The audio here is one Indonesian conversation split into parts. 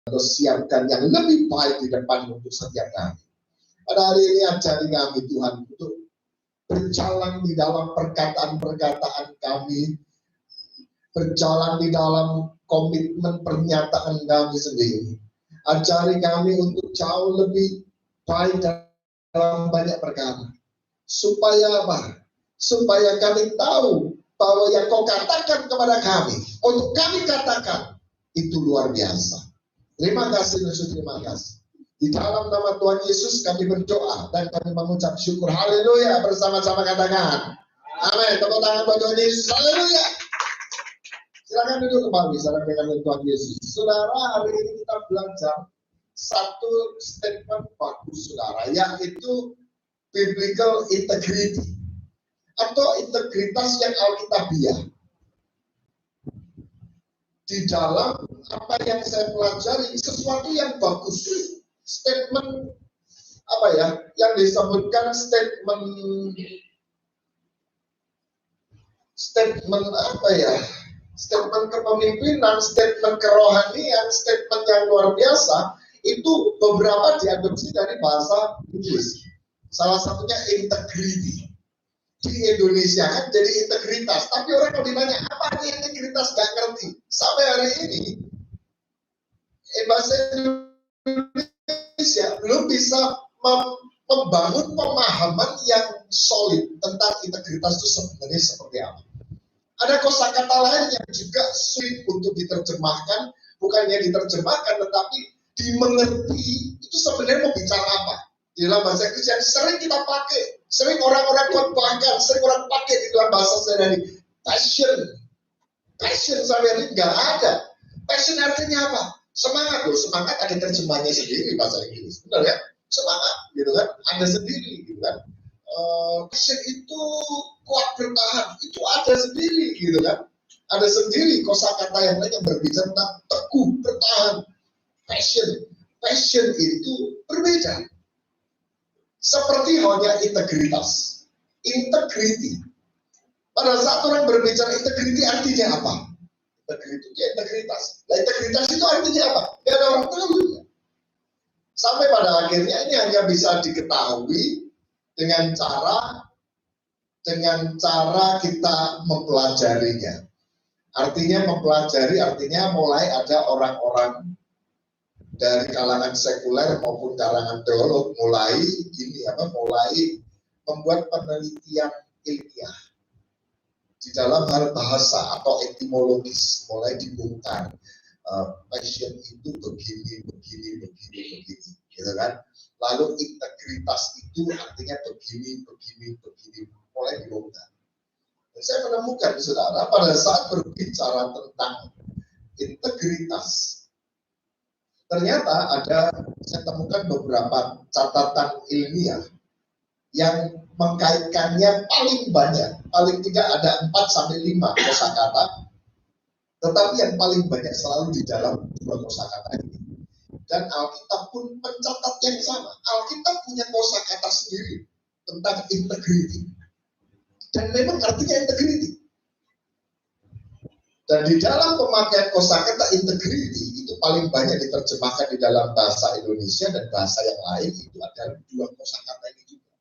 atau siapkan yang lebih baik di depan untuk setiap kami. Pada hari ini ajari kami Tuhan untuk berjalan di dalam perkataan-perkataan kami, berjalan di dalam komitmen pernyataan kami sendiri. Ajari kami untuk jauh lebih baik dalam banyak perkara. Supaya apa? Supaya kami tahu bahwa yang kau katakan kepada kami, untuk kami katakan, itu luar biasa. Terima kasih Yesus, terima kasih. Di dalam nama Tuhan Yesus kami berdoa dan kami mengucap syukur. Haleluya, bersama-sama katakan. Amin. Tepuk tangan buat Tuhan Yesus. Haleluya. Silakan duduk kembali saudara dengan Tuhan Yesus. Saudara, hari ini kita belajar satu statement bagus saudara, yaitu biblical integrity atau integritas yang alkitabiah. Di dalam apa yang saya pelajari, sesuatu yang bagus. Statement apa ya, yang disebutkan statement apa ya, statement kepemimpinan, statement kerohanian, statement yang luar biasa, itu beberapa diadopsi dari bahasa Inggris. Salah satunya integrity. Di Indonesia kan jadi integritas, tapi orang kalau ditanya apa arti integritas gak ngerti. Sampai hari ini bahasa Indonesia belum bisa membangun pemahaman yang solid tentang integritas itu sebenarnya seperti apa. Ada kosakata lain yang juga sulit untuk diterjemahkan, bukannya diterjemahkan tetapi dimengerti itu sebenarnya mau bicara apa. Di dalam bahasa Inggris yang sering kita pakai, sering orang-orang khotbahkan, sering orang pakai di dalam bahasa sehari-hari. Passion sampai ini nggak ada. Passion artinya apa? Semangat loh, semangat ada terjemahnya sendiri bahasa Inggris, benar ya? Semangat, gitu kan? Ada sendiri, gitu kan? Passion itu kuat bertahan, itu ada sendiri, gitu kan? Ada sendiri kosakata yang lain yang berbicara tentang teguh bertahan. Passion itu berbeda. Seperti halnya integritas, integrity. Pada saat orang berbicara integrity artinya apa? Integritas. Nah, integritas itu artinya apa? Gak ada orang tahu. Sampai pada akhirnya ini hanya bisa diketahui dengan cara kita mempelajarinya. Artinya mempelajari, artinya mulai ada orang-orang dari kalangan sekuler maupun kalangan teolog mulai membuat penelitian ilmiah di dalam hal bahasa atau etimologis, mulai dibongkar. Passion itu begini, gitu kan? Lalu integritas itu artinya begini, mulai dibongkar. Dan saya menemukan, saudara, pada saat berbicara tentang integritas, ternyata saya temukan beberapa catatan ilmiah yang mengkaitkannya paling banyak, paling tidak ada 4-5 kosakata, tetapi yang paling banyak selalu di dalam 2 kosakata ini. Dan Alkitab pun mencatat yang sama. Alkitab punya kosakata sendiri tentang integrity. Dan memang artinya integrity. Dan di dalam pemakaian kosakata integrity itu paling banyak diterjemahkan di dalam bahasa Indonesia dan bahasa yang lain itu adalah 2 kosakata ini juga.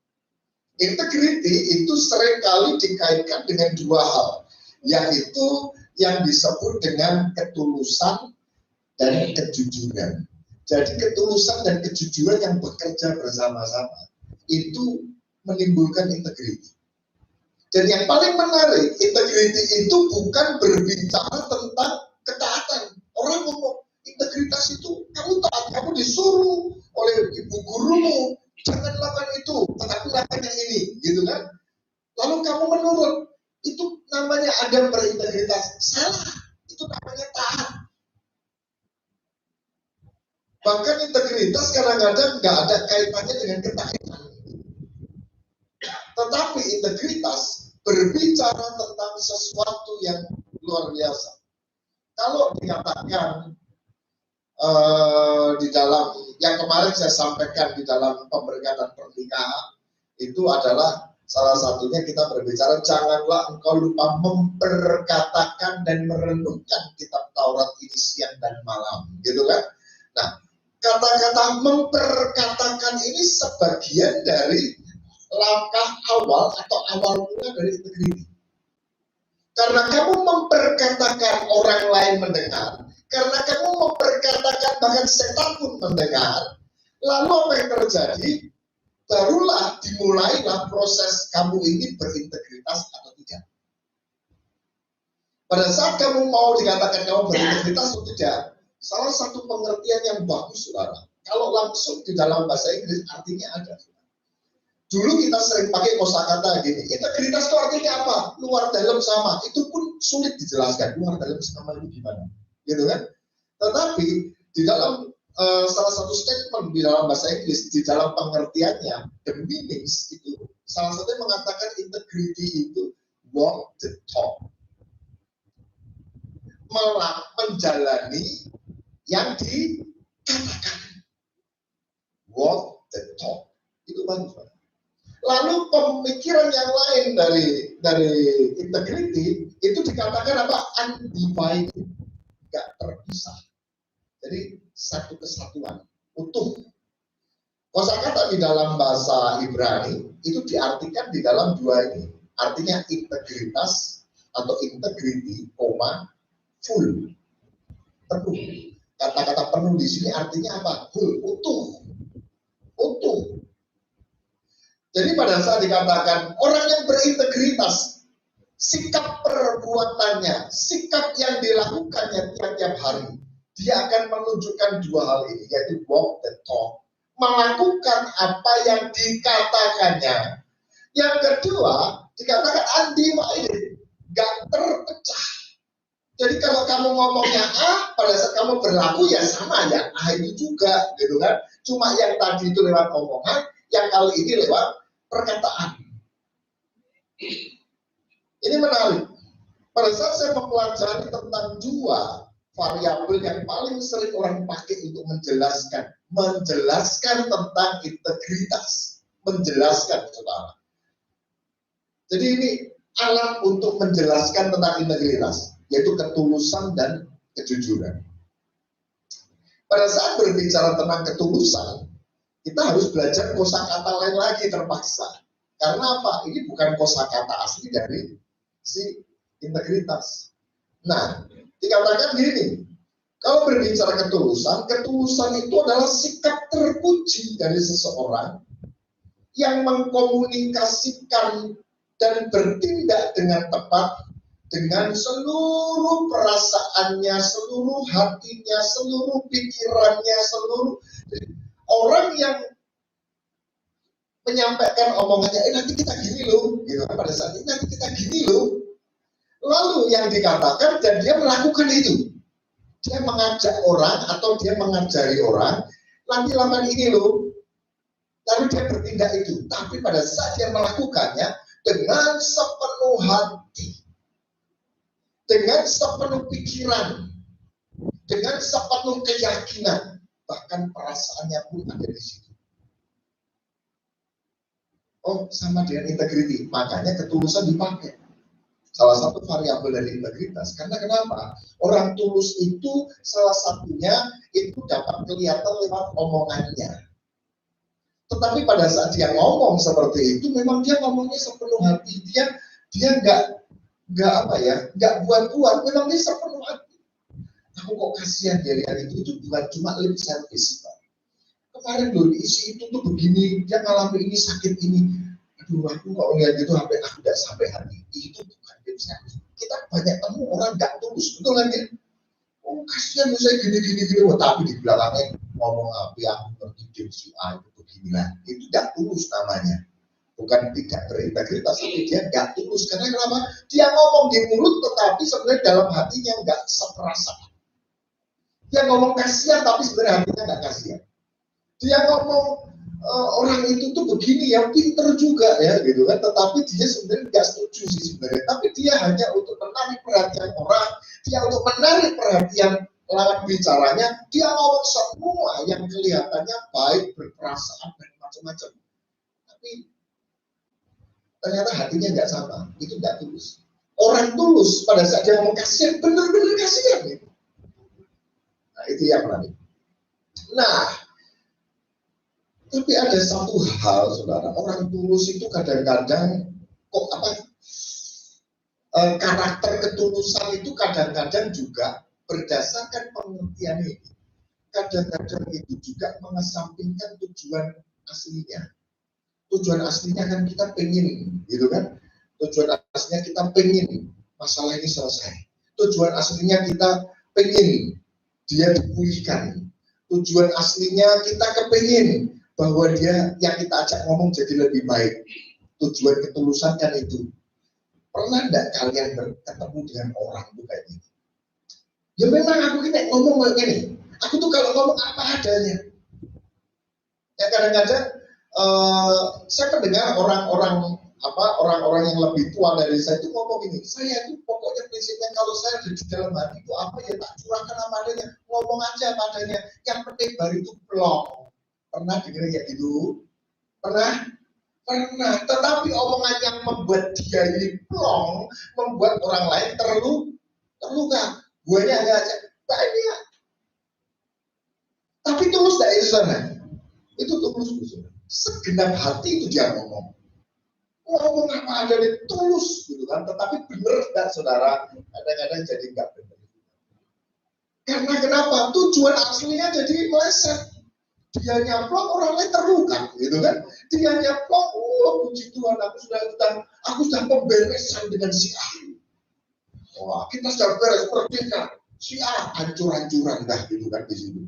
Integrity itu seringkali dikaitkan dengan 2 hal, yaitu yang disebut dengan ketulusan dan kejujuran. Jadi ketulusan dan kejujuran yang bekerja bersama-sama itu menimbulkan integrity. Dan yang paling menarik, integrity itu bukan berbicara tentang ketaatan. Orang ngomong, integritas itu kamu taat, kamu disuruh oleh ibu gurumu, jangan lakukan itu, tetapi lakukan yang ini, gitu kan? Lalu kamu menurut, itu namanya Anda berintegritas. Salah, itu namanya taat. Bahkan integritas kadang-kadang nggak ada kaitannya dengan ketaatan. Tetapi integritas berbicara tentang sesuatu yang luar biasa. Kalau dikatakan di dalam yang kemarin saya sampaikan di dalam pemberkatan pernikahan, itu adalah salah satunya kita berbicara janganlah engkau lupa memperkatakan dan merenungkan kitab Taurat ini siang dan malam, gitu kan? Nah, kata-kata memperkatakan ini sebagian dari langkah awal atau awal mula dari integriti. Karena kamu memperkatakan orang lain mendengar, karena kamu memperkatakan bahkan setan pun mendengar, lalu apa yang terjadi? Barulah dimulailah proses kamu ini berintegritas atau tidak. Pada saat kamu mau dikatakan kamu berintegritas atau tidak, salah satu pengertian yang bagus, saudara, kalau langsung di dalam bahasa Inggris artinya ada. Dulu kita sering pakai kosakata gini, integritas itu artinya apa? Luar dalam sama, itu pun sulit dijelaskan, luar dalam sama itu gimana, gitu kan? Tetapi di dalam salah satu statement di dalam bahasa Inggris, di dalam pengertiannya, the meanings itu, salah satunya mengatakan integrity itu walk the talk, menjalani yang dikatakan, walk the talk, itu bagus. Lalu pemikiran yang lain dari integrity itu dikatakan apa? Undivided, nggak terpisah. Jadi satu kesatuan, utuh. Kosakata di dalam bahasa Ibrani itu diartikan di dalam dua ini. Artinya integritas atau integrity, full, penuh. Kata-kata penuh di sini artinya apa? Full, utuh. Jadi pada saat dikatakan orang yang berintegritas, sikap perbuatannya, sikap yang dilakukannya tiap-tiap hari, dia akan menunjukkan dua hal ini, yaitu walk the talk, melakukan apa yang dikatakannya. Yang kedua, dikatakan undivided, gak terpecah. Jadi kalau kamu ngomongnya A, pada saat kamu berlaku ya sama ya, A itu juga, gitu kan. Cuma yang tadi itu lewat omongan, yang kali ini lewat perkataan. Ini menarik. Pada saat saya mempelajari tentang dua variabel yang paling sering orang pakai untuk menjelaskan tentang integritas, menjelaskan, saudara. Jadi ini alat untuk menjelaskan tentang integritas, yaitu ketulusan dan kejujuran. Pada saat berbicara tentang ketulusan, kita harus belajar kosakata lain lagi terpaksa. Karena apa? Ini bukan kosakata asli dari si integritas. Nah, dikatakan gini, kalau berbicara ketulusan itu adalah sikap terpuji dari seseorang yang mengkomunikasikan dan bertindak dengan tepat dengan seluruh perasaannya, seluruh hatinya, seluruh pikirannya, seluruh orang yang menyampaikan omongannya, nanti kita gini loh, gitu kan, pada saat ini nanti kita gini loh. Lalu yang dikatakan dan dia melakukan itu. Dia mengajak orang atau dia mengajari orang, nanti lakukan ini loh. Lalu dia bertindak itu. Tapi pada saat dia melakukannya dengan sepenuh hati, dengan sepenuh pikiran, dengan sepenuh keyakinan, bahkan perasaannya pun ada di situ. Oh, sama dengan integriti. Makanya ketulusan dipakai. Salah satu variabel dari integritas. Karena kenapa? Orang tulus itu salah satunya itu dapat kelihatan lewat omongannya. Tetapi pada saat dia ngomong seperti itu, memang dia ngomongnya sepenuh hati. Dia nggak buat-buat. Memang dia sepenuh hati. Aku kok kasihan dia lihat itu bukan cuma lip service. Kemarin loh isi itu tuh begini, dia ngalami ini sakit ini. Aduh, aku kok lihat itu sampai aku tidak sampai hati. Itu bukan lip service. Kita banyak temu orang nggak tulus, betul kan? Oh kasihan saya gini. Wah, tapi di belakangnya ngomong apa yang ngerti si A itu beginilah. Itu nggak tulus namanya. Bukan tidak berintegritas, tapi dia nggak tulus. Karena kenapa? Dia ngomong di mulut, tetapi sebenarnya dalam hatinya nggak seperasaan. Dia ngomong kasihan, tapi sebenarnya hatinya nggak kasihan. Dia ngomong orang itu tuh begini yang pinter juga ya gitu kan, tetapi dia sebenarnya nggak setuju sih sebenarnya, tapi dia hanya untuk menarik perhatian orang, dia untuk menarik perhatian lawan bicaranya, dia ngomong semua yang kelihatannya baik, berperasaan dan macam-macam, tapi ternyata hatinya nggak sama, itu nggak tulus. Orang tulus pada saat dia ngomong kasihan, bener-bener kasihan gitu. Nah itu yang menarik. Nah, tapi ada satu hal, saudara, orang tulus itu kadang-kadang kok karakter ketulusan itu kadang-kadang juga berdasarkan pengertian ini. Kadang-kadang itu juga mengesampingkan tujuan aslinya. Tujuan aslinya kan kita pengen, gitu kan? Tujuan aslinya kita pengen masalah ini selesai. Tujuan aslinya kita pengen dia dipulihkan. Tujuan aslinya kita kepengen bahwa dia yang kita ajak ngomong jadi lebih baik. Tujuan ketulusan kan itu. Pernah enggak kalian bertemu dengan orang itu kayak gini? Ya memang aku kita ngomong kayak gini. Aku tuh kalau ngomong apa adanya. Ya kadang-kadang saya mendengar orang-orang yang lebih tua dari saya itu ngomong gini, saya itu pokoknya prinsipnya kalau saya ada di dalam hati itu apa ya tak curahkan apa adanya, ngomong aja apa adanya, yang penting baru itu plong. Pernah dengar ya gitu? Pernah? Pernah, tetapi omongan yang membuat dia ini plong, membuat orang lain terluka. Guanya enggak aja, banyak. Tapi tulus tidak itu sana. Itu tulus. Segenap hati itu dia ngomong apa adanya, tulus gitu kan. Tetapi benar enggak saudara? Kadang-kadang jadi enggak benar. Karena kenapa? Tujuan aslinya jadi meleset. Dia nyaplok, orang lain terluka, gitu kan? Dia nyaplok, puji Tuhan, aku sudah pemberesan dengan si A. Wah, kita sudah beres merdeka. Si A hancur-hancuran dah, gitu kan di situ.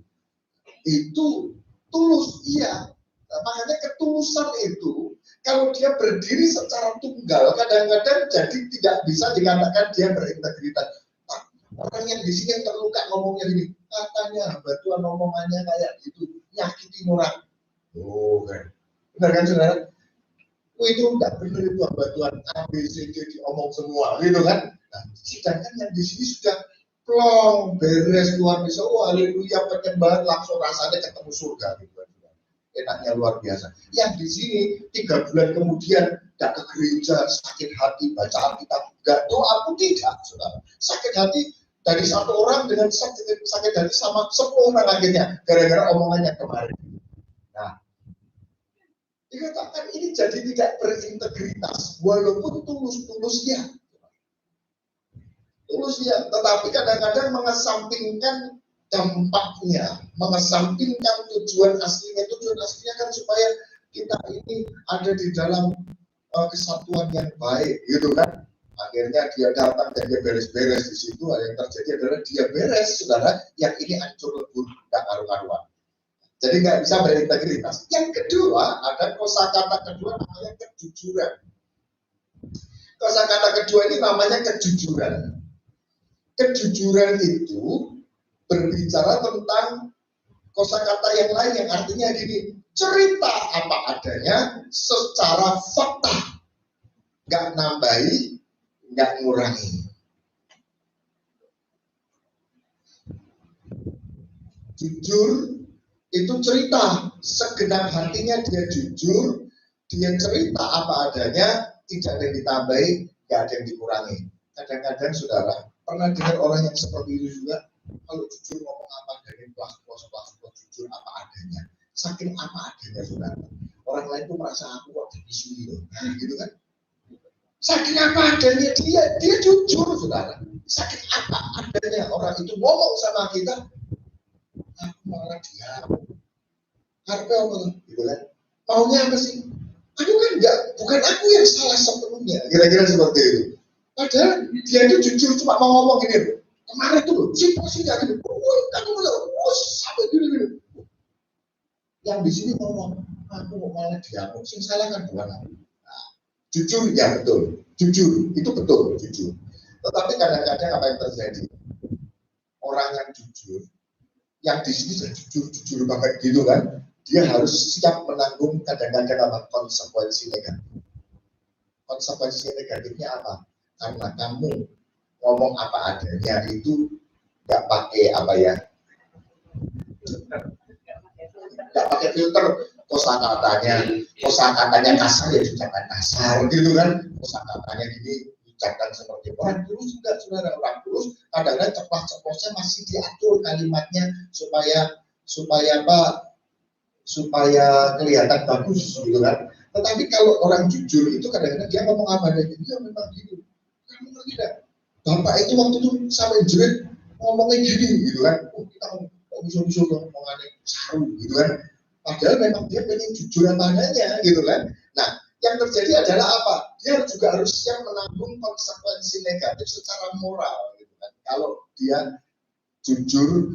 Itu tulus, iya. Nah, makanya ketulusan itu kalau dia berdiri secara tunggal kadang-kadang jadi tidak bisa dikatakan dia berintegritas. Orang yang di sini yang terluka ngomongnya gini, katanya batuan omongannya kayak gitu, nyakitin orang. Oh kan, benar kan saudara? Itu enggak benar itu batuan A, B, C, D diomong semua, gitu kan? Nah, sedangkan yang di sini sudah plong, beres luar biasa, oh haleluya penyembahan langsung rasanya ketemu surga, gitu kan? Enaknya luar biasa. Yang di sini 3 bulan kemudian tidak ke gereja, sakit hati, baca Alkitab, enggak doa pun tidak, saudara. Sakit hati dari satu orang dengan sakit hati sama 10 orang akhirnya gara-gara omongannya kemarin. Nah, dikatakan ini jadi tidak berintegritas, walaupun tulus-tulus ya, tetapi kadang-kadang mengesampingkan dampaknya, mengesampingkan tujuan aslinya. Tujuan aslinya kan supaya kita ini ada di dalam kesatuan yang baik, gitu kan? Akhirnya dia datang dan dia beres-beres di situ. Yang terjadi adalah dia beres, saudara. Yang ini hancur lebur, tidak karu-karuan. Jadi nggak bisa berintegritas. Yang kedua ada kosakata kedua namanya kejujuran. Kosakata kedua ini namanya kejujuran. Kejujuran itu berbicara tentang kosakata yang lain yang artinya gini, cerita apa adanya secara fakta, nggak nambahi, nggak ngurangi. Jujur itu cerita, segenap hatinya dia jujur, dia cerita apa adanya, tidak ada yang ditambahi, nggak ada yang dikurangi. Kadang-kadang saudara pernah dengar orang yang seperti itu juga, kalau jujur ngomong apa adanya, plus jujur apa adanya, saking apa adanya saudara. Orang lain tuh merasa aku kok dipisui loh, gitu kan? Saking apa adanya dia jujur saudara. Saking apa adanya orang itu ngomong sama kita, aku malah diam. Karena apa gitu kan? Maunya apa sih? Aku kan enggak, bukan aku yang salah sepenuhnya. Kira-kira seperti itu. Padahal dia itu jujur cuma mau ngomong gini. Kemarin tuh situasinya gini. Kamu bilang, sampai gini. Yang di sini ngomong, aku malah diam. Sing salah kan bukan aku. Nah, jujur ya betul. Jujur itu betul jujur. Tetapi kadang-kadang apa yang terjadi? Orang yang jujur, yang di sini sudah jujur banget gitu kan, dia harus siap menanggung kadang-kadang apa konsekuensi negatif. Konsekuensi negatifnya apa? Karena kamu ngomong apa adanya itu nggak pakai apa ya, nggak pakai filter. Kosakatanya kasar ya ucapan kasar gitu kan, kosakatanya gini ucapkan seperti orang tulus juga saudara. Orang tulus kadang-kadang ceplos-ceplosnya masih diatur kalimatnya supaya supaya apa? Supaya kelihatan bagus gitu kan. Tetapi kalau orang jujur itu kadang-kadang dia ngomong apa adanya, dia memang gitu. Kamu ngerti tidak? Bapak itu waktu itu sampai jerit ngomongnya gini gitu kan. Oh, kita kok bisa-bisa ngomongannya saru gitu kan. Padahal memang dia pengen jujur apa adanya gitu kan. Nah, yang terjadi adalah apa? Dia juga harus siap menanggung konsekuensi negatif secara moral gitu kan. Kalau dia jujur,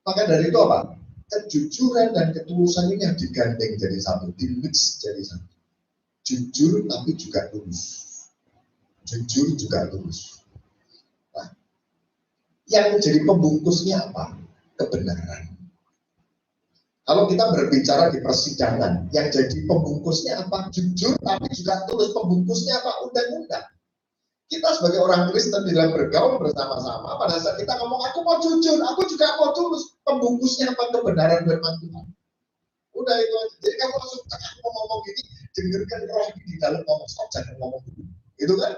maka dari itu apa? Kejujuran dan ketulusan ini yang digandeng jadi satu, dimix jadi satu. Jujur tapi juga tulus. Jujur juga tulus. Nah, yang menjadi pembungkusnya apa? Kebenaran. Kalau kita berbicara di persidangan, yang jadi pembungkusnya apa? Jujur tapi juga tulus. Pembungkusnya apa? Undang-undang. Kita sebagai orang Kristen di dalam bergaul bersama-sama, pada saat kita ngomong, aku mau jujur, aku juga mau tulus, pembungkusnya apa? Kebenaran firman Tuhan. Udah itu aja. Jadi kamu langsung, aku mau ngomong gini, dengarkan roh di dalam ngomong, stop, jangan ngomong dulu. Gitu kan?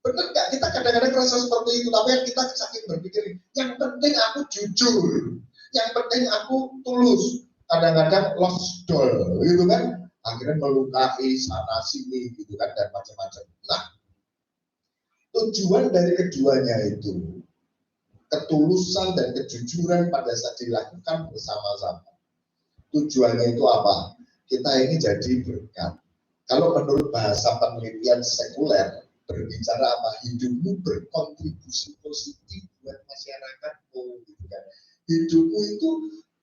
Benar nggak? Kita kadang-kadang merasa seperti itu, tapi yang kita saking berpikir, yang penting aku jujur, yang penting aku tulus. Kadang-kadang lost doll, gitu kan? Akhirnya melukai sana sini, gitu kan, dan macam-macam. Nah, tujuan dari keduanya itu ketulusan dan kejujuran pada saat dilakukan bersama-sama. Tujuannya itu apa? Kita ini jadi berkat. Kalau menurut bahasa penelitian sekuler berbicara apa? Hidupmu berkontribusi positif buat masyarakat. Oh, gitu kan. Hidupmu itu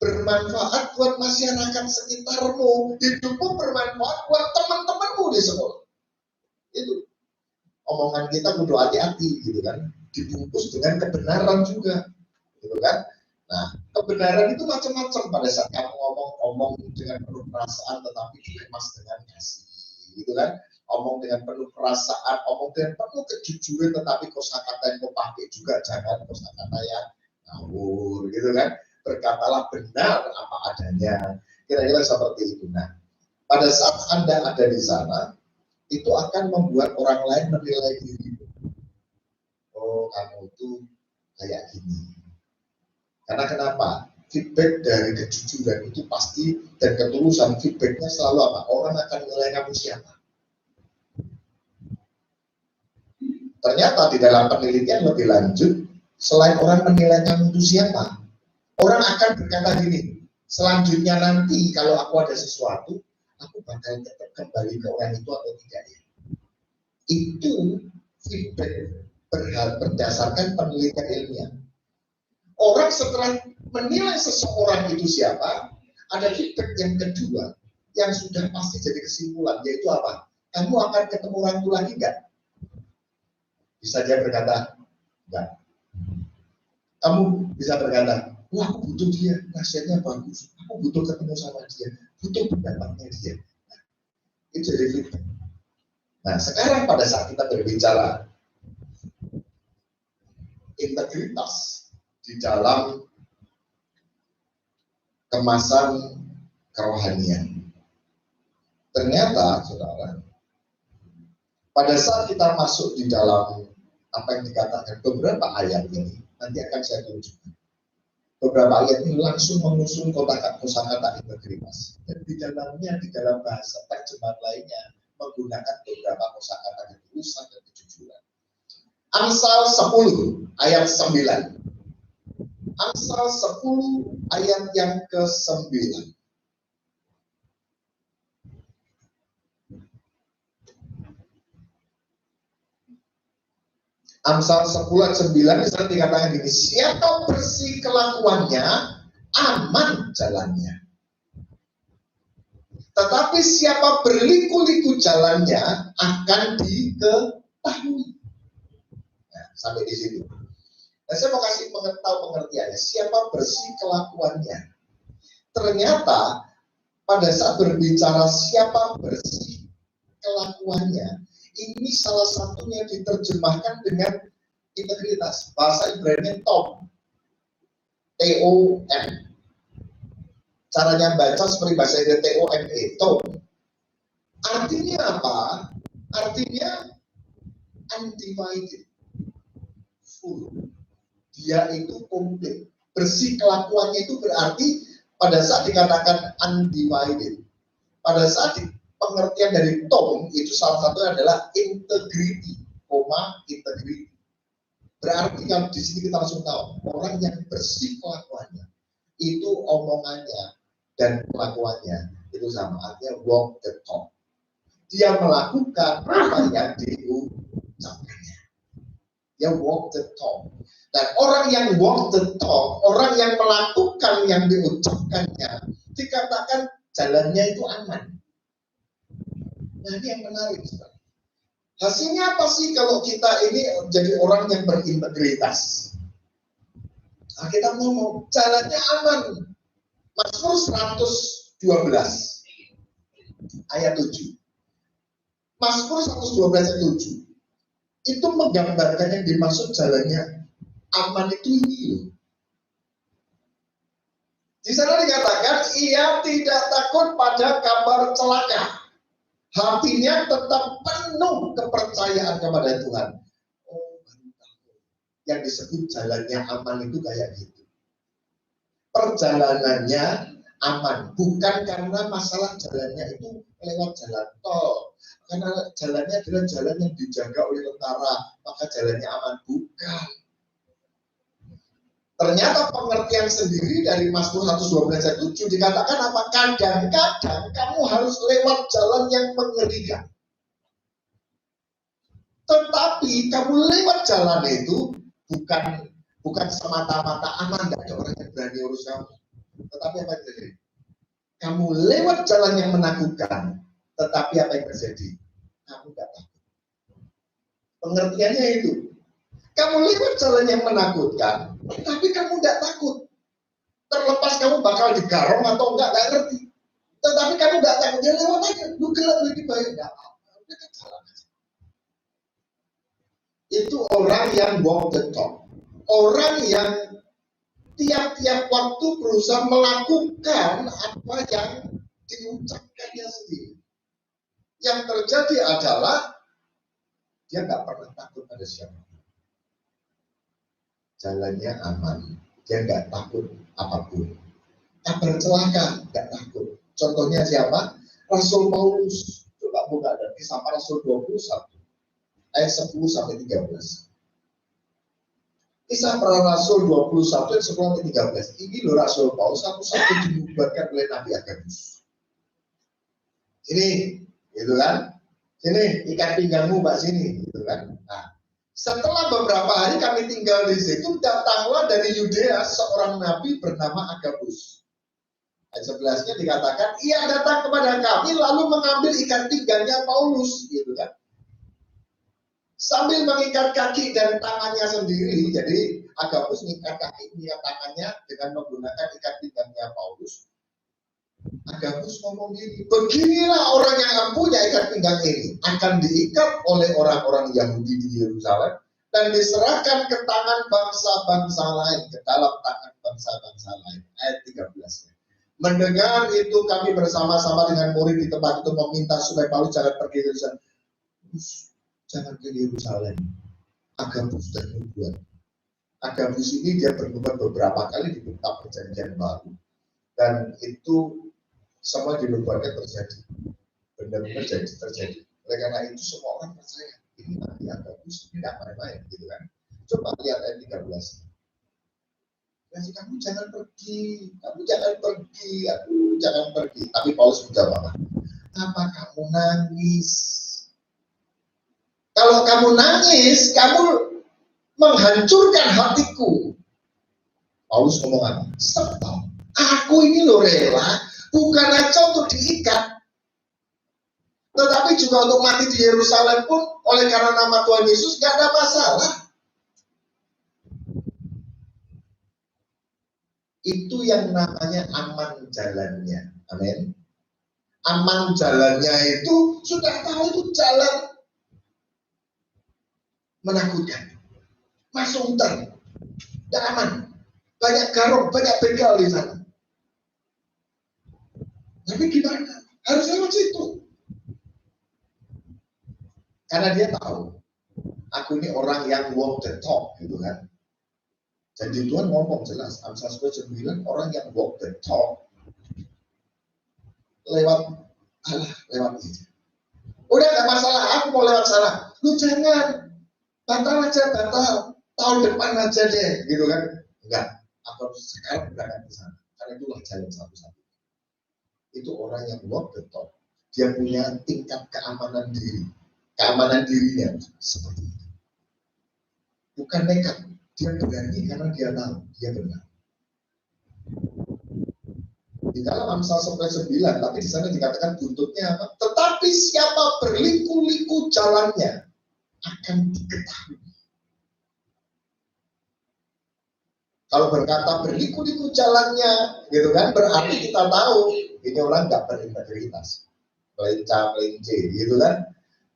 bermanfaat buat masyarakat sekitarmu. Hidupmu bermanfaat buat teman-temanmu di sekolah. Itu. Omongan kita kudu hati-hati gitu kan, dibungkus dengan kebenaran juga gitu kan. Nah, kebenaran itu macam-macam. Pada saat kamu ngomong dengan penuh perasaan tetapi dikemas dengan kasih gitu kan, omong dengan penuh perasaan, omong dengan penuh kejujuran tetapi kosakata yang kau pakai juga jangan kosakata yang ngawur gitu kan. Berkatalah benar apa adanya, kira-kira seperti itu. Nah, pada saat Anda ada di sana, itu akan membuat orang lain menilai diri. Oh, kamu itu kayak gini. Karena kenapa? Feedback dari kejujuran itu pasti dan ketulusan, feedbacknya selalu apa? Orang akan menilai kamu siapa. Ternyata di dalam penelitian lebih lanjut, selain orang menilai kamu itu siapa, orang akan berkata gini, selanjutnya nanti kalau aku ada sesuatu, aku bakal tetap kembali ke orang itu atau tidak ya. Itu feedback berdasarkan penelitian ilmiah. Orang setelah menilai seseorang itu siapa, ada feedback yang kedua yang sudah pasti jadi kesimpulan, yaitu apa? Kamu akan ketemu orang itu lagi nggak? Bisa dia berkata, enggak. Kamu bisa berkata, wah aku butuh dia, nasihatnya bagus, aku butuh ketemu sama dia, butuh pendapatnya dia. Nah, itu jadi feedback. Nah, sekarang pada saat kita berbicara integritas di dalam kemasan kerohanian. Ternyata, saudara, pada saat kita masuk di dalam apa yang dikatakan beberapa ayat ini, nanti akan saya tunjukkan. Beberapa ayat ini langsung mengusung kosakata integritas. Dan di dalamnya, di dalam bahasa terjemahan lainnya, menggunakan beberapa kosakata ketulusan dan kejujuran. Amsal 10 ayat 9. Amsal 10 ayat yang ke-9. Amsal 10 ayat 9 misalnya dikatakan gini, siapa bersih kelakuannya, aman jalannya. Tetapi siapa berliku-liku jalannya akan diketahui. Nah, sampai di situ. Nah, saya mau kasih pengertiannya. Siapa bersih kelakuannya. Ternyata pada saat berbicara siapa bersih kelakuannya, ini salah satunya diterjemahkan dengan integritas. Bahasa Ibrani Tom. T-O-M. Caranya baca seperti bahasa Inggris T-O-M-E. Tom. Artinya apa? Artinya undivided. Full. Dia itu komplit. Bersih kelakuannya itu berarti pada saat dikatakan undivided, pada saat pengertian dari tone itu salah satunya adalah integrity, integrity. Berarti kalau di sini kita langsung tahu orang yang bersih kelakuannya itu omongannya dan kelakuannya itu sama, artinya walk the talk. Dia melakukan apa yang diucapkannya. Dia walk the talk. Dan orang yang walk the talk, orang yang melakukan yang diucapkannya, dikatakan jalannya itu aman. Nah, ini yang menarik. Hasilnya apa sih kalau kita ini jadi orang yang berintegritas? Nah, kita ngomong jalannya aman. Mazmur 112 ayat 7. Mazmur 112 ayat 7 itu menggambarkan yang dimaksud jalannya aman itu ini. Di sana dikatakan ia tidak takut pada kabar celaka. Hatinya tetap penuh kepercayaan kepada Tuhan. Oh, yang disebut jalannya aman itu kayak gitu. Perjalanannya aman, bukan karena masalah jalannya itu lewat jalan tol, karena jalannya adalah jalan yang dijaga oleh tentara, maka jalannya aman, bukan. Ternyata pengertian sendiri dari Mazmur 112 ayat 7 dikatakan apa? Kadang-kadang kamu harus lewat jalan yang mengerikan. Tetapi kamu lewat jalan itu bukan semata-mata aman, tidak ada orang yang berani urus kamu. Tetapi apa yang terjadi? Kamu lewat jalan yang menakutkan, tetapi apa yang terjadi? Kamu tidak takut. Pengertiannya itu. Kamu lewat jalan yang menakutkan, tapi kamu tidak takut. Terlepas kamu bakal digarong atau enggak ngerti. Tetapi kamu tidak takut, ya lewat aja. Lu gelap, lu dibayar, enggak apa-apa. Udah kan jalan aja. Itu orang yang walk the talk. Orang yang tiap-tiap waktu berusaha melakukan apa yang diucapkannya sendiri. Yang terjadi adalah dia nggak pernah takut pada siapa. Jalannya aman, dia nggak takut apapun. Kabar celaka, nggak takut. Contohnya siapa? Rasul Paulus. Coba buka dan Kisah Para Rasul 21 ayat 10 sampai 13. Kisah Para Rasul 21 ayat 10 sampai 13. Ini loh Rasul Paulus satu-satu dibubarkan oleh Nabi Agabus. Ini, gitu kan? Sini, ikat pinggangmu Mbak sini, gitu kan? Nah, setelah beberapa hari kami tinggal di situ, datanglah dari Yudea seorang nabi bernama Agabus. Ayat 11-nya dikatakan, ia datang kepada kami lalu mengambil ikat pinggangnya Paulus, gitu kan. Sambil mengikat kaki dan tangannya sendiri, jadi Agabus mengikat kaki, mengikat tangannya dengan menggunakan ikat pinggangnya Paulus. Agabus ngomong gini, beginilah orang yang punya ikat pinggang ini akan diikat oleh orang-orang Yahudi di Yerusalem dan diserahkan ke tangan bangsa-bangsa lain, ke dalam tangan bangsa-bangsa lain. Ayat 13. Mendengar itu kami bersama-sama dengan murid di tempat itu meminta supaya Paulus jangan pergi ke Yerusalem. Jangan ke Yerusalem. Agabus dan nubuat. Agabus ini dia bernubuat beberapa kali di kitab Perjanjian Baru. Dan itu semua dinubuatkan terjadi, benar-benar terjadi. Oleh karena itu semua orang percaya ini Nabi Agabus, ini tidak main-main, gitu kan? Coba lihat ayat 13. Jadi kamu jangan pergi, aku jangan pergi. Tapi Paulus menjawab apa kamu nangis? Kalau kamu nangis, kamu menghancurkan hatiku. Paulus ngomong apa? Stop. Aku ini loh rela, bukan aja untuk diikat, tetapi juga untuk mati di Yerusalem pun oleh karena nama Tuhan Yesus gak ada masalah. Itu yang namanya aman jalannya. Amin. Aman jalannya itu sudah tahu itu jalan menakutkan, masuk hutan, tidak aman, banyak garong, banyak begal di sana. Tapi gimana? Harus lewat situ. Karena dia tahu, aku ini orang yang walk the talk, gitu kan. Jadi Tuhan ngomong jelas, Amsal 9, orang yang walk the talk, lewat ini. Udah nggak masalah, aku mau lewat sana. Lu jangan, batal aja, batal. Tahun depan aja deh, gitu kan? Enggak, aku sekarang berangkat ke sana. Karena itulah jalan satu-satu. Itu orang yang walk the talk. Dia punya tingkat keamanan diri. Keamanan dirinya seperti itu. Bukan nekat, dia berani karena dia tahu dia benar. Di dalam Amsal 9, tapi di sana dikatakan buntutnya apa? Tetapi siapa berliku-liku jalannya akan diketahui. Kalau berkata berliku-liku jalannya, gitu kan, berarti kita tahu ini orang nggak berintegritas, melenca-melence, gitu kan,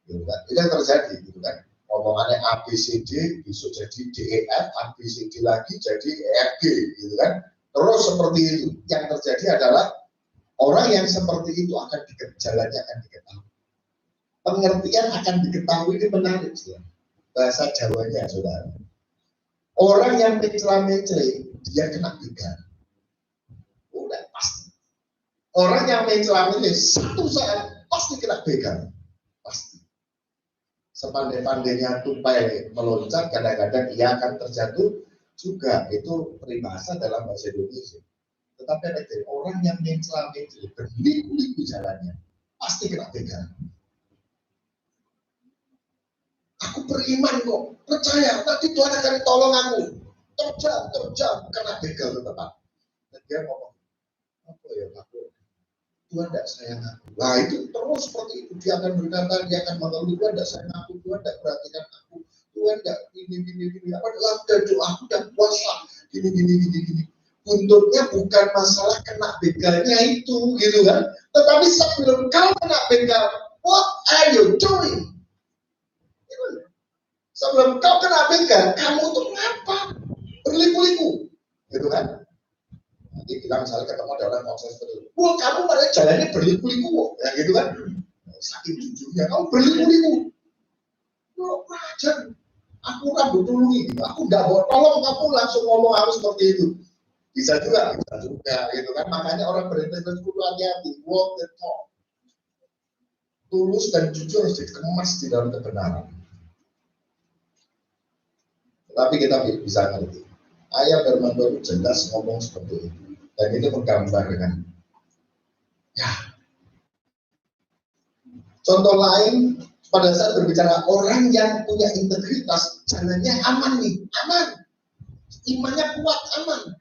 gitu kan. Itu yang terjadi, gitu kan. Omongannya A, B, C, D, bisa jadi D, E, F, A, B, C, D lagi jadi E, F, G, gitu kan. Terus seperti itu. Yang terjadi adalah orang yang seperti itu akan jalannya akan diketahui. Pengertian akan diketahui ini menarik, ya. Bahasa Jawanya, saudara. Orang yang mencela-mencela, dia kena begal. Udah pasti. Orang yang mencela-mencela, satu saat pasti kena begal. Pasti. Sepandai-pandainya tupai meloncat, kadang-kadang ia akan terjatuh juga. Itu peribahasa dalam bahasa Indonesia. Tetapi ada orang yang mencela-mencela, berliku-liku jalannya, pasti kena begal. Aku beriman kok, percaya, nanti Tuhan akan tolong aku. Terjam, kena begal tetap. Dan dia ngomong, apa ya aku? Tuhan tidak sayang aku. Nah itu terus seperti itu, dia akan berkata, dia akan mengeluh, Tuhan tidak sayang aku, Tuhan tidak perhatikan aku, Tuhan tidak gini. Padahal udah doa, aku udah puasa, gini. Buntutnya bukan masalah kena begalnya itu, gitu kan? Tetapi sebelum kau kena begal, what are you doing? Sebelum kau kena begal, kamu tuh ngapa? Berliku-liku, gitu kan? Nanti bilang misalnya ketemu ada orang ngomong seperti itu, wah kamu pada jalannya berliku-liku, ya gitu kan? Saking jujurnya, kamu berliku-liku. Lo aja, aku rambut dulu gitu, aku nggak mau tolong kamu langsung ngomong harus seperti itu. Bisa juga, gitu kan? Makanya orang berintegritas itu hati-hati, walk the talk. Tulus dan jujur harus dikemas di dalam kebenaran. Tapi kita bisa ngerti. Ayat firman Tuhan jelas ngomong seperti itu. Dan itu menggambar dengan ya. Contoh lain, pada saat berbicara orang yang punya integritas, jalannya aman nih, aman. Imannya kuat, aman.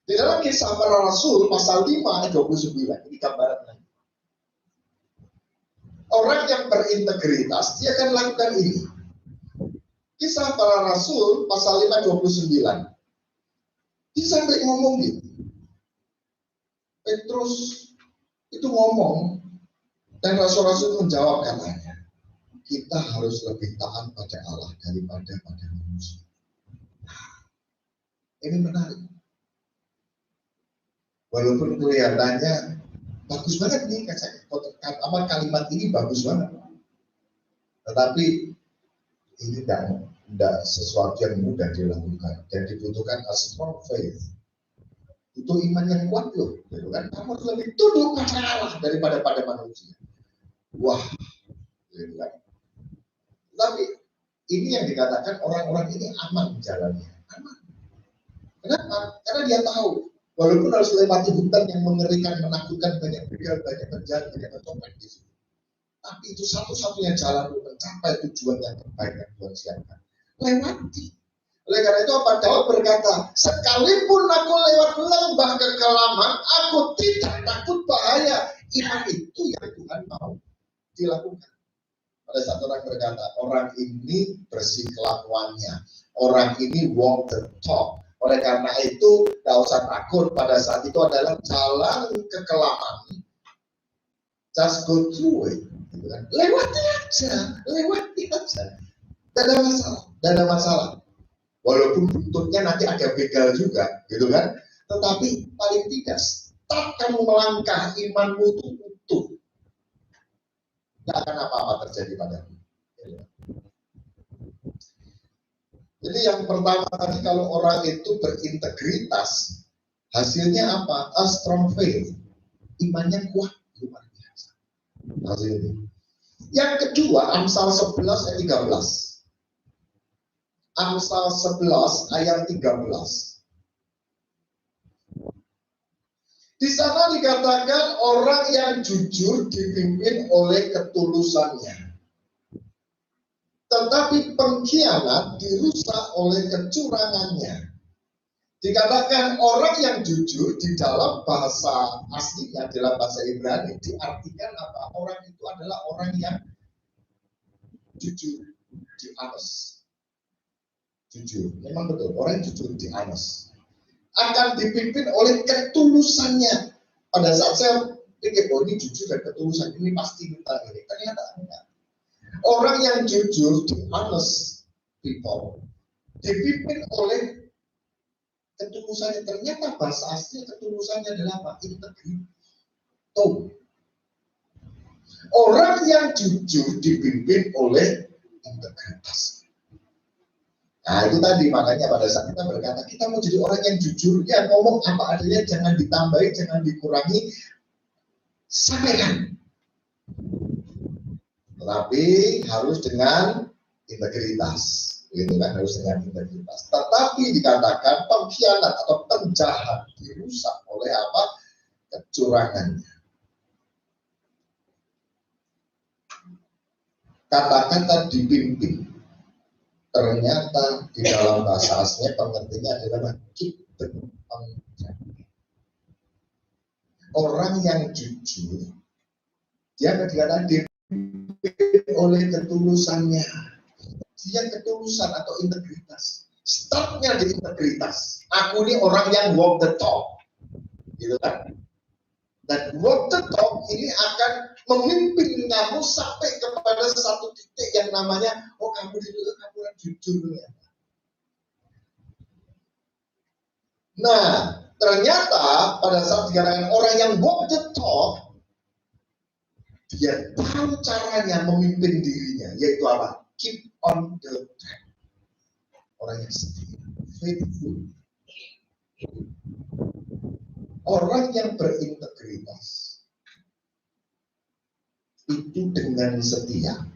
Di dalam Kisah Para Rasul pasal 5 ayat 29, ini gambaran lagi. Orang yang berintegritas, dia akan lakukan ini. Kisah Para Rasul pasal 5 29. Dia sampai ngomong gitu. Petrus itu ngomong dan rasul-rasul menjawab katanya, kita harus lebih taat pada Allah daripada pada manusia. Ini menarik. Walaupun kelihatannya bagus banget nih, kalimat ini bagus banget. Tetapi ini tidak sesuatu yang mudah dilakukan dan dibutuhkan a strong faith. Itu iman yang kuat loh, gitu kan? Kamu harus lebih tunduk pada Allah daripada pada manusia. Wah, gitu kan? Tapi ini yang dikatakan orang-orang ini aman jalannya, aman. Kenapa? Karena dia tahu, walaupun harus lewati hutan yang mengerikan, menakutkan, banyak begal, banyak penjahat, banyak pencopet di situ. Tapi itu satu-satunya jalan untuk mencapai tujuan yang terbaik yang Tuhan siapkan. Lewati. Oleh karena itu apa? Daud berkata, sekalipun aku lewat lembah kekelaman, aku tidak takut bahaya. Iman itu yang Tuhan mau dilakukan. Pada saat orang berkata, orang ini bersih kelakuannya, orang ini walk the talk. Oleh karena itu, tidak usah takut. Pada saat itu adalah jalan kekelaman. Just go through it. Lewati aja. Tidak ada masalah. Walaupun buntutnya nanti ada begal juga, gitu kan? Tetapi paling tidak, start kamu melangkah, imanmu itu utuh. Tidak akan apa-apa terjadi padamu. Jadi yang pertama tadi, kalau orang itu berintegritas, hasilnya apa? A strong faith. Imannya kuat, luar biasa. Yang kedua, Amsal 11 ayat 13. Amsal 11 ayat 13. Di sana dikatakan orang yang jujur dipimpin oleh ketulusannya. Tetapi pengkhianat dirusak oleh kecurangannya. Dikatakan orang yang jujur di dalam bahasa aslinya, dalam bahasa Ibrani, diartikan apa? Orang itu adalah orang yang jujur, honest. Jujur, memang betul, orang yang jujur, honest. Akan dipimpin oleh ketulusannya. Pada saat saya pikir, oh ini jujur dan ketulusan, ini pasti kita ini. Ternyata enggak. Orang yang jujur, honest people, dipimpin oleh ketulusannya. Ternyata bahasa asli ketulusannya adalah apa? Integritas. Orang yang jujur dipimpin oleh integritas. Nah itu tadi, makanya pada saat kita berkata kita mau jadi orang yang jujur, ya ngomong apa adanya, jangan ditambahi, jangan dikurangi, sampaikan. Tetapi harus dengan integritas, gitu kan, harus dengan integritas. Tetapi dikatakan pengkhianat atau penjahat dirusak oleh apa? Kecurangannya. Kata-kata dipimpin, ternyata di dalam bahasa aslinya pengertiannya adalah keep on track. Orang yang jujur, dia dikatakan dipimpin oleh ketulusannya. Dia ketulusan atau integritas. Startnya di integritas. Aku ini orang yang walk the talk, gitu kan? Dan walk the talk ini akan memimpin kamu sampai kepada satu titik yang namanya, oh kamu itu kamu yang jujur ya. Nah, ternyata pada saat dikatakan orang yang walk the talk, dia tahu caranya memimpin dirinya, yaitu apa? Keep on the track. Orang yang setia, faithful. Orang yang berintegritas itu dengan setia,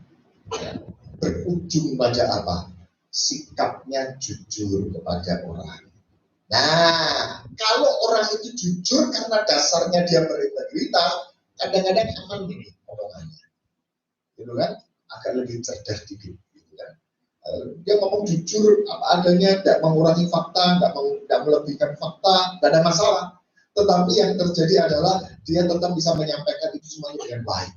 berujung pada apa? Sikapnya jujur kepada orang. Nah, kalau orang itu jujur karena dasarnya dia berintegritas, kadang-kadang aman nih omongannya, gitu kan? Agak lebih cerdas dikit, gitu kan? Dia ngomong jujur apa adanya, tidak mengurangi fakta, tidak melebihkan fakta, tidak ada masalah. Tetapi yang terjadi adalah dia tetap bisa menyampaikan itu semuanya dengan baik.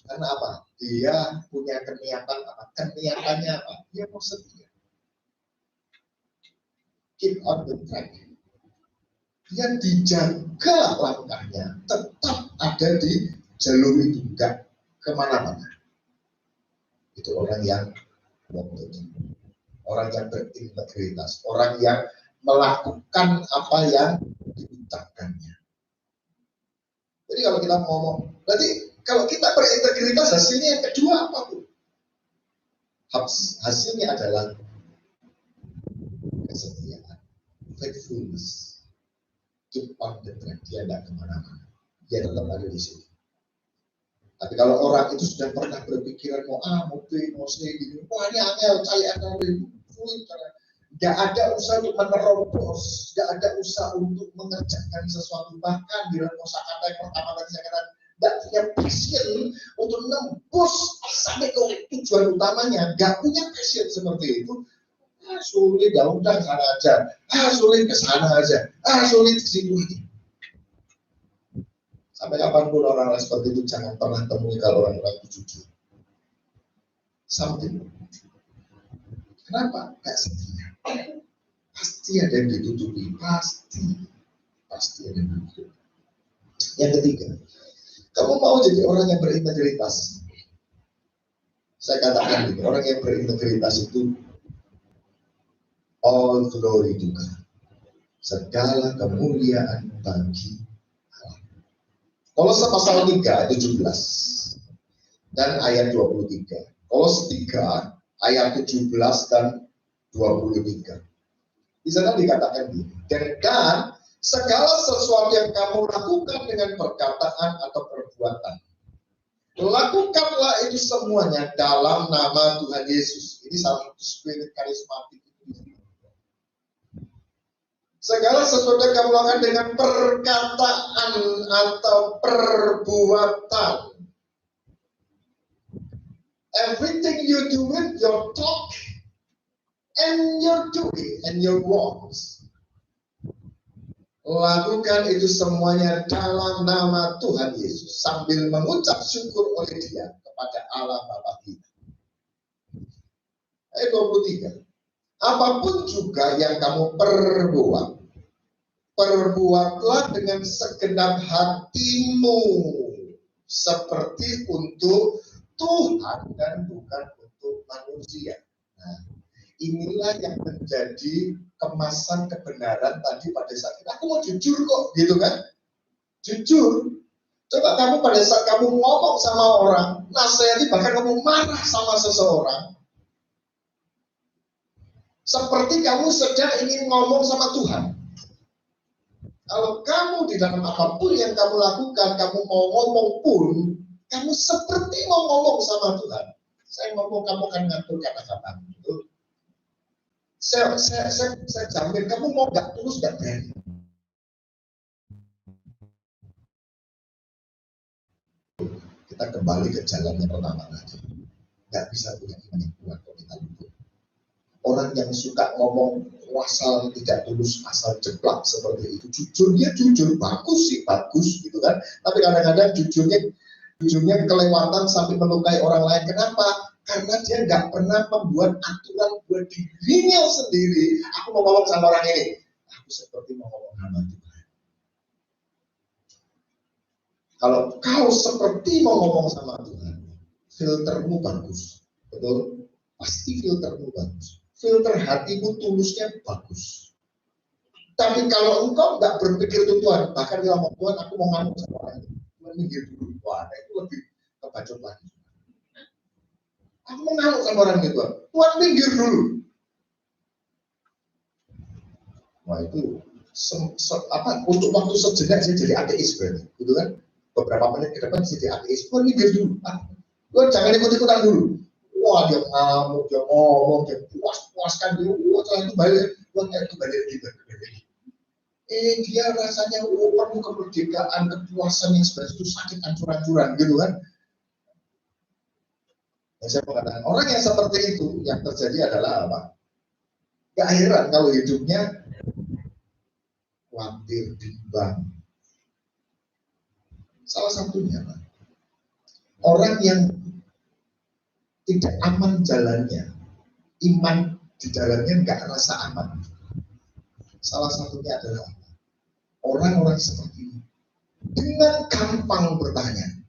Karena apa? Dia punya keniatan apa? Keniatannya apa? Dia mau setia. Keep on the track. Dia dijaga langkahnya, tetap ada di jalur itu, enggak kemana-mana. Itu orang yang berintegritas, orang yang melakukan apa yang diucapkannya. Jadi kalau kita ngomong, berarti kalau kita berintegritas, hasilnya yang kedua apa tuh? Hasilnya adalah kesetiaan, faithfulness, keep on the track. Dia tidak kemana-mana, dia tetap ada di sini. Tapi kalau orang itu sudah pernah berpikiran mau A, mau B, mau C, gitu, wah ini angel, saya akan sulit, nggak ada usaha untuk menerobos, nggak ada usaha untuk mengerjakan sesuatu. Bahkan di dalam kosakata yang pertama tadi saya katakan, nggak punya passion untuk nembus sampai ke tujuan utamanya, nggak punya passion seperti itu. Sulit, ya udah sana aja. Sulit ke sana aja. Sulit ke situ aja. Sampai kapanpun orang seperti itu jangan pernah temui kalau orang-orang itu jujur. Sampai. Kenapa? Gak setia. Pasti ada yang ditutupi. Pasti ada yang ditutupi. Yang ketiga, kamu mau jadi orang yang berintegritas. Saya katakan ini, orang yang berintegritas itu all glory to God. Segala kemuliaan bagi Allah. Kolose pasal 3 ayat 17 dan ayat 23. Kolose 3 ayat 17 dan 23. Di sana dikatakan gini, dan Segala sesuatu yang kamu lakukan dengan perkataan atau perbuatan, lakukanlah itu semuanya dalam nama Tuhan Yesus. Ini salah satu spirit karismatik. Segala sesuatu yang kamu lakukan dengan perkataan atau perbuatan. Everything you do with your talk and your doing and your words. Lakukan itu semuanya dalam nama Tuhan Yesus sambil mengucap syukur oleh Dia kepada Allah Bapa kita. Ayat 23. Apapun juga yang kamu perbuat, perbuatlah dengan segenap hatimu seperti untuk Tuhan dan bukan untuk manusia. Nah, inilah yang menjadi kemasan kebenaran tadi pada saat itu. Aku mau jujur kok, gitu kan? Jujur. Coba kamu pada saat kamu ngomong sama orang, nasihati, bahkan kamu marah sama seseorang, seperti kamu sedang ingin ngomong sama Tuhan. Kalau kamu di dalam apapun yang kamu lakukan, kamu mau ngomong pun, kamu seperti mau ngomong sama Tuhan. Saya ngomong, kamu akan ngatur kata-kata. Saya jamin kamu mau nggak tulus nggak berani. Kita kembali ke jalannya pertama lagi. Nggak bisa punya iman yang kuat kalau kita luput. Orang yang suka ngomong asal tidak tulus, asal jeplak seperti itu, jujurnya jujur, bagus sih, bagus gitu kan. Tapi kadang-kadang jujurnya kelewatan sampai melukai orang lain. Kenapa? Karena dia nggak pernah membuat aturan buat dirinya sendiri. Aku mau ngomong sama orang ini, aku seperti mau ngomong sama Tuhan. Kalau kau seperti mau ngomong sama Tuhan, filtermu bagus, betul? Pasti filtermu bagus. Filter hatimu tulusnya bagus. Tapi kalau engkau nggak berpikir itu Tuhan, bahkan dia ngomong Tuhan, aku mau ngomong sama orang ini, Tuhan minggir dulu. Wah, itu lebih kebacot lagi. Aku mau ngamuk sama orang itu, Tuhan minggir dulu. Wah itu untuk waktu sejenak saya jadi ateis berarti, gitu kan? Beberapa menit ke depan saya jadi ateis. Tuhan minggir dulu. Tuhan jangan ikut-ikutan dulu. Wah dia ngamuk, dia ngomong, dia puas-puaskan dia. Wah setelah itu balik, Tuhan itu balik. Dia rasanya penuh kemerdekaan, kepuasan yang sebenarnya itu sakit ancur-ancuran, gitu kan? Yang saya mengatakan orang yang seperti itu yang terjadi adalah apa? Gak heran kalau hidupnya khawatir, bimbang. Salah satunya Pak, orang yang tidak aman jalannya, iman di dalamnya nggak rasa aman. Salah satunya adalah orang-orang seperti ini dengan gampang bertanya,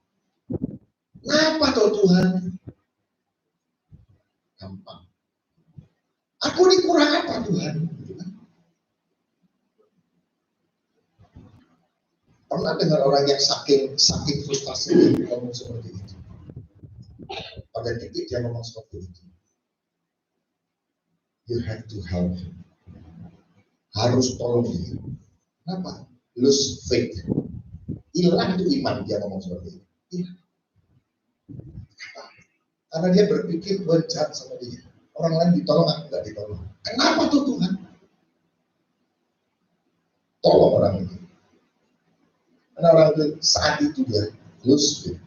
kenapa toh Tuhan? Gampang. Aku ini kurang apa Tuhan? Pernah dengar orang yang saking frustasi dia ngomong seperti itu. Pada titik dia ngomong seperti itu. You have to help him. Harus tolong dia. Kenapa? Lose faith. Hilang itu iman, dia ngomong seperti itu. Hilang. Karena dia berpikir Tuhan jahat sama dia. Orang lain ditolong, aku nggak ditolong. Kenapa tuh Tuhan? Tolong orang itu. Karena orang itu saat itu dia lose faith.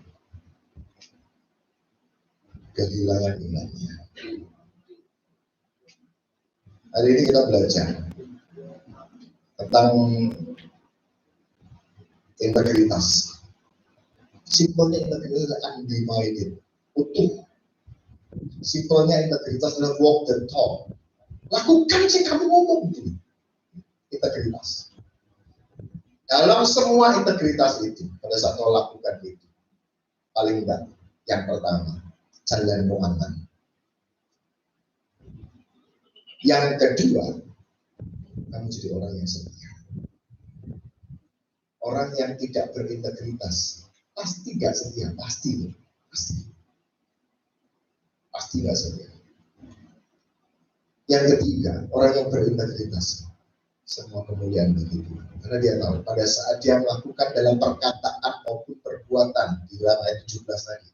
Kehilangan imannya. Hari ini kita belajar tentang integritas. Simpelnya integritas undivided, utuh. Simpelnya integritas adalah walk the talk. Lakukan sih kamu ngomong itu. Integritas. Dalam semua integritas itu, pada saat kau lakukan itu, paling enggak, yang pertama, jalanmu aman. Yang kedua, kamu jadi orang yang setia. Orang yang tidak berintegritas pasti nggak setia, pasti nggak setia. Yang ketiga, orang yang berintegritas semua kemuliaan bagi Tuhan. Karena dia tahu pada saat dia melakukan dalam perkataan maupun perbuatan di dalam ayat 17 tadi.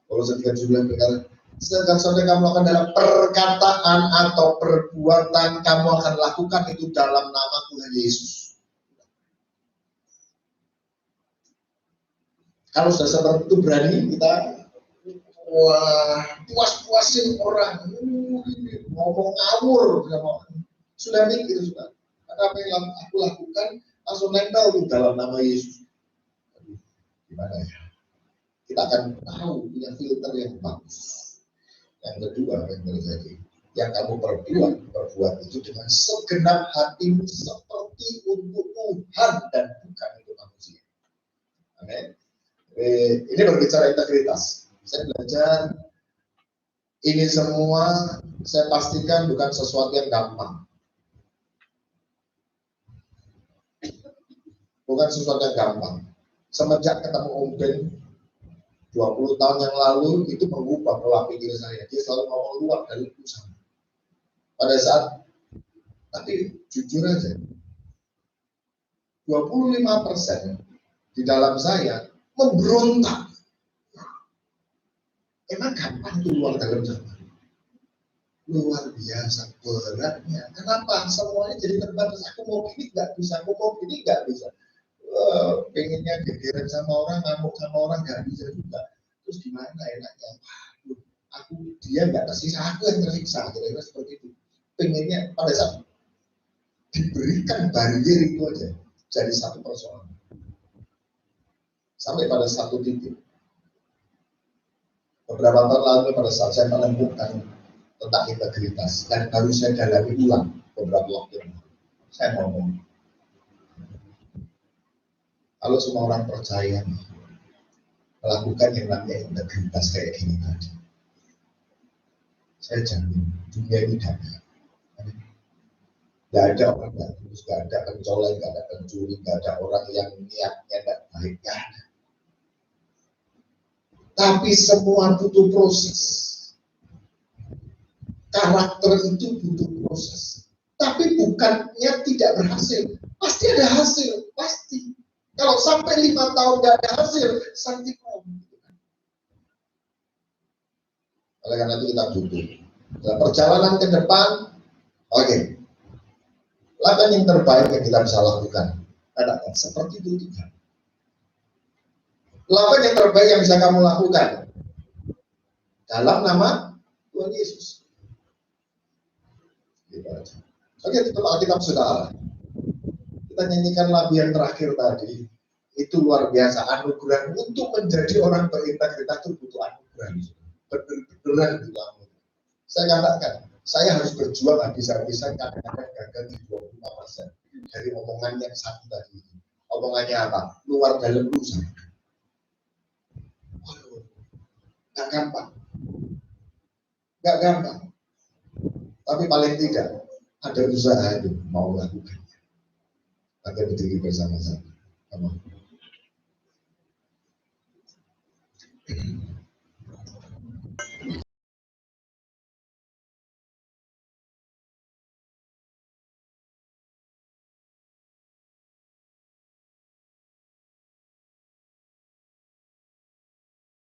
Kalau ketika 17 berkata, sedangkan saudara kamu lakukan dalam perkataan atau perbuatan, kamu akan lakukan itu dalam nama Tuhan Yesus. Kalau sudah seperti itu berani kita puas-puasin orang, ngomong ngawur sama orang. Sudah mikir sudah. Karena apa yang aku lakukan langsung nempel tuh dalam nama Yesus. Gimana ya? Kita akan tahu punya filter yang bagus. Yang kedua yang terjadi, yang kamu perbuat itu dengan segenap hatimu seperti untuk Tuhan dan bukan untuk manusia. Amin. Ini berbicara integritas. Saya belajar ini semua, saya pastikan bukan sesuatu yang gampang. Bukan sesuatu yang gampang. Semenjak ketemu Om Ben 20 tahun yang lalu, itu mengubah pola pikir saya. Dia selalu ngomong luar dari usaha. Pada saat, tapi jujur aja, 25% di dalam saya memberontak. Emang gampang itu luar dalam zaman? Luar biasa beratnya. Kenapa? Semuanya jadi terbatas. Aku mau gini nggak bisa, aku mau gini nggak bisa. Pengennya gegeran sama orang, ngamuk sama orang nggak bisa juga. Terus gimana enaknya? Dia nggak tersiksa, aku yang tersiksa. Kira-kira seperti itu. Pengennya pada saat diberikan barrier itu aja jadi satu persoalan. Sampai pada satu titik. Beberapa tahun lalu pada saat saya menemukan tentang integritas dan baru saya dalami ulang beberapa waktu lalu. Saya ngomong, kalau semua orang percaya melakukan yang namanya integritas kayak gini tadi, saya jamin dunia ini damai. Gak ada orang yang tulus, gak ada pencoleng, gak ada pencuri, gak ada orang yang niatnya gak baik, gak ada. Tapi semua butuh proses. Karakter itu butuh proses. Tapi bukannya tidak berhasil. Pasti ada hasil, pasti. Kalau sampai 5 tahun gak ada hasil, something wrong. Oleh karena itu kita butuh. Dalam perjalanan ke depan, oke. Lakukan yang terbaik yang kita bisa lakukan. Katakan seperti itu Tuhan. Lakukan yang terbaik yang bisa kamu lakukan dalam nama Tuhan Yesus. Oke, tutup Alkitab saudara. Kita nyanyikan lagu yang terakhir tadi. Itu luar biasa, anugerah. Untuk menjadi orang berintegritas itu butuh anugerah. Benar-benar butuh anugerah. Saya katakan, saya harus berjuang habis-habisan, kadang-kadang gagal di 25% dari omongan yang satu tadi. Omongannya apa? Luar dalam usaha. Gak gampang. Gak gampang. Tapi paling tidak ada usaha itu mau lakukannya. Agar berdiri bersama-sama.